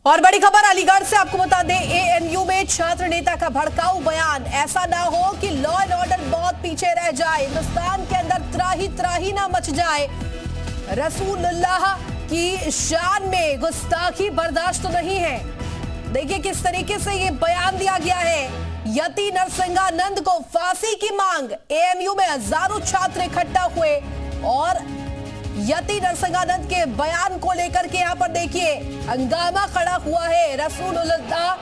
और बड़ी खबर अलीगढ़ से आपको बता दें, एएमयू में छात्र नेता का भड़काऊ बयान। ऐसा ना हो कि लॉ एंड ऑर्डर बहुत पीछे रह जाए, हिंदुस्तान के अंदर त्राही त्राही ना मच जाए। रसूलुल्लाह की शान में गुस्ताखी बर्दाश्त नहीं है। देखिए किस तरीके से ये बयान दिया गया है। यति नरसिंहानंद को फांसी की मांग। एएमयू में हजारों छात्र इकट्ठा हुए और यति नरसिंहानंद के बयान को लेकर के यहाँ पर देखिए हंगामा खड़ा हुआ है। रसूलुल्लाह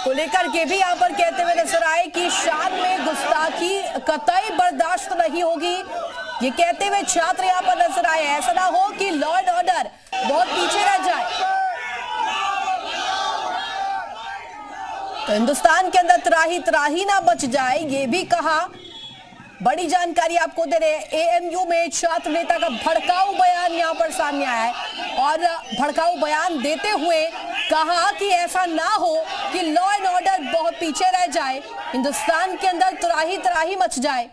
को लेकर के भी यहाँ पर कहते हुए नजर आए कि शान में गुस्ताखी कतई बर्दाश्त नहीं होगी। ये कहते हुए छात्र यहाँ पर नजर आए। ऐसा ना हो कि लॉ एंड ऑर्डर बहुत पीछे रह जाए। तो हिंदुस्तान के अंदर त्राही त्राही ना बच जाए, ये भी कहा। बड़ी जानकारी आपको दे रहे हैं, एएमयू में छात्र नेता का भड़काऊ बयान यहां पर सामने आया है और भड़काऊ बयान देते हुए कहा कि ऐसा ना हो कि लॉ एंड ऑर्डर बहुत पीछे रह जाए, हिंदुस्तान के अंदर त्राही त्राही मच जाए।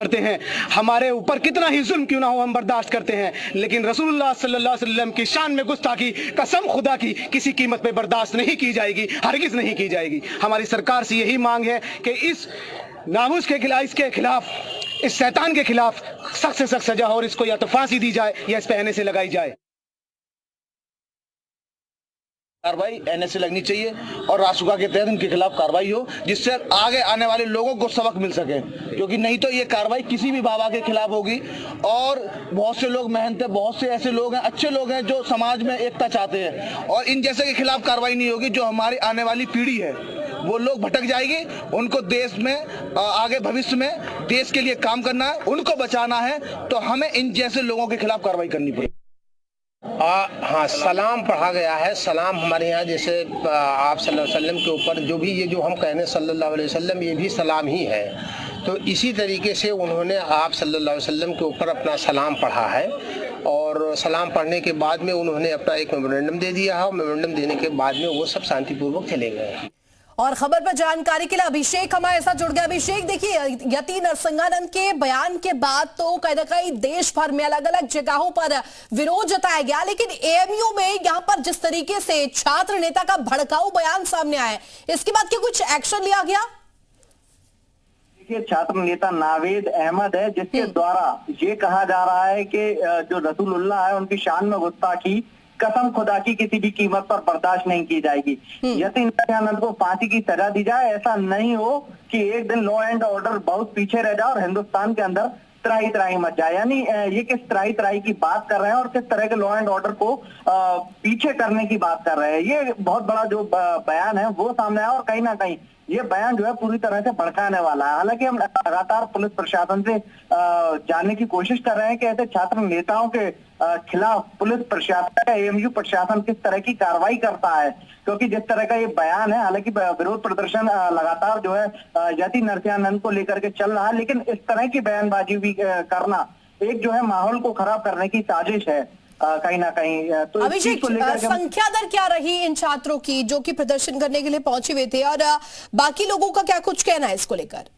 करते हैं, हमारे ऊपर कितना ही जुल्म क्यों ना हो हम बर्दाश्त करते हैं, लेकिन रसूलुल्लाह सल्लल्लाहु अलैहि वसल्लम की शान में गुस्ताखी कसम खुदा की किसी कीमत पे बर्दाश्त नहीं की जाएगी, हरगिज नहीं की जाएगी। हमारी सरकार से यही मांग है कि इस नामुस के खिलाफ, इसके खिलाफ, इस शैतान के खिलाफ सख्त से सख्त सजा हो और इसको या तो फांसी दी जाए या इस पे एनएसए लगाई जाए। कार्रवाई एनएसए लगनी चाहिए और रासुका के तहत इनके खिलाफ कार्रवाई हो, जिससे आगे आने वाले लोगों को सबक मिल सके, क्योंकि नहीं तो ये कार्रवाई किसी भी बाबा के खिलाफ होगी। और बहुत से लोग मेहनत है, बहुत से ऐसे लोग हैं, अच्छे लोग हैं जो समाज में एकता चाहते हैं, और इन जैसे के खिलाफ कार्रवाई नहीं होगी। जो हमारी आने वाली पीढ़ी है वो लोग भटक जाएगी, उनको देश में आगे भविष्य में देश के लिए काम करना है, उनको बचाना है, तो हमें इन जैसे लोगों के खिलाफ कार्रवाई करनी पड़ेगी। हाँ, सलाम पढ़ा गया है। सलाम हमारे यहाँ जैसे आप सल्लल्लाहु अलैहि वसल्लम के ऊपर जो भी ये जो हम कह रहे हैं सल्लल्लाहु अलैहि वसल्लम, ये भी सलाम ही है। तो इसी तरीके से उन्होंने आप सल्लल्लाहु अलैहि वसल्लम के ऊपर अपना सलाम पढ़ा है और सलाम पढ़ने के बाद में उन्होंने अपना एक मेमोरेंडम दे दिया है और मेमोरेंडम देने के बाद में वो सब शांतिपूर्वक चले गए। और खबर पर जानकारी के लिए अभिषेक हमारे साथ जुड़ गया। अभिषेक, देखिए यति नरसिंहानंद के बयान के बाद तो कहीं ना कहीं देश भर में अलग अलग जगहों पर विरोध जताया गया, लेकिन एएमयू में यहां पर जिस तरीके से छात्र नेता का भड़काऊ बयान सामने आया, इसके बाद क्या कुछ एक्शन लिया गया? देखिए, छात्र नेता नावेद अहमद है जिसके द्वारा ये कहा जा रहा है कि जो रसूलुल्लाह है उनकी शान में गुस्ताखी कसम खुदा की किसी भी कीमत पर बर्दाश्त नहीं की जाएगी। यति नरसिंहानंद को फांसी की सजा दी जाए। ऐसा नहीं हो कि एक दिन लॉ एंड ऑर्डर बहुत पीछे रह जाए और हिंदुस्तान के अंदर त्राही त्राही मच जाए। यानी ये किस त्राही त्राही की बात कर रहे हैं और किस तरह के लॉ एंड ऑर्डर को पीछे करने की बात कर रहे हैं। ये बहुत बड़ा जो बयान है वो सामने आया और कहीं ना कहीं ये बयान जो है पूरी तरह से भड़काने वाला है। हालांकि हम लगातार पुलिस प्रशासन से जानने की कोशिश कर रहे हैं कि ऐसे छात्र नेताओं के खिलाफ पुलिस प्रशासन, एएमयू प्रशासन किस तरह की कार्रवाई करता है, क्योंकि जिस तरह का ये बयान है, हालांकि विरोध प्रदर्शन लगातार जो है यति नरसिंहानंद को लेकर के चल रहा है, लेकिन इस तरह की बयानबाजी भी करना एक जो है माहौल को खराब करने की साजिश है कहीं ना कहीं। तो अभिषेक, संख्या दर क्या रही इन छात्रों की जो कि प्रदर्शन करने के लिए पहुंचे हुए थे, और बाकी लोगों का क्या कुछ कहना है इसको लेकर?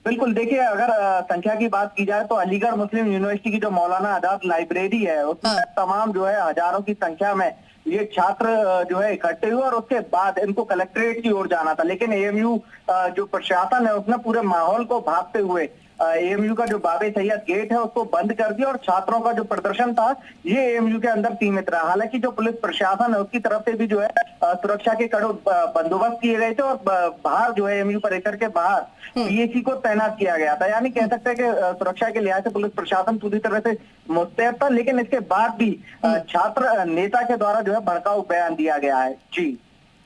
बिल्कुल, देखिए अगर संख्या की बात की जाए तो अलीगढ़ मुस्लिम यूनिवर्सिटी की जो मौलाना आजाद लाइब्रेरी है उसमें तमाम जो है हजारों की संख्या में ये छात्र जो है इकट्ठे हुए और उसके बाद इनको कलेक्ट्रेट की ओर जाना था, लेकिन एएमयू जो प्रशासन है उसने पूरे माहौल को भांपते हुए एएमयू का जो बाबे सैयद गेट है उसको बंद कर दिया और छात्रों का जो प्रदर्शन था ये एएमयू के अंदर सीमित रहा। हालांकि जो पुलिस प्रशासन है उसकी तरफ से भी जो है सुरक्षा के कड़े बंदोबस्त किए गए थे और बाहर जो है एएमयू परिसर के बाहर पीएसी को तैनात किया गया था। यानी कह सकते हैं कि सुरक्षा के लिहाज से पुलिस प्रशासन पूरी तरह से मुस्तैद था, लेकिन इसके बाद भी छात्र नेता के द्वारा जो है भड़काऊ बयान दिया गया है। जी।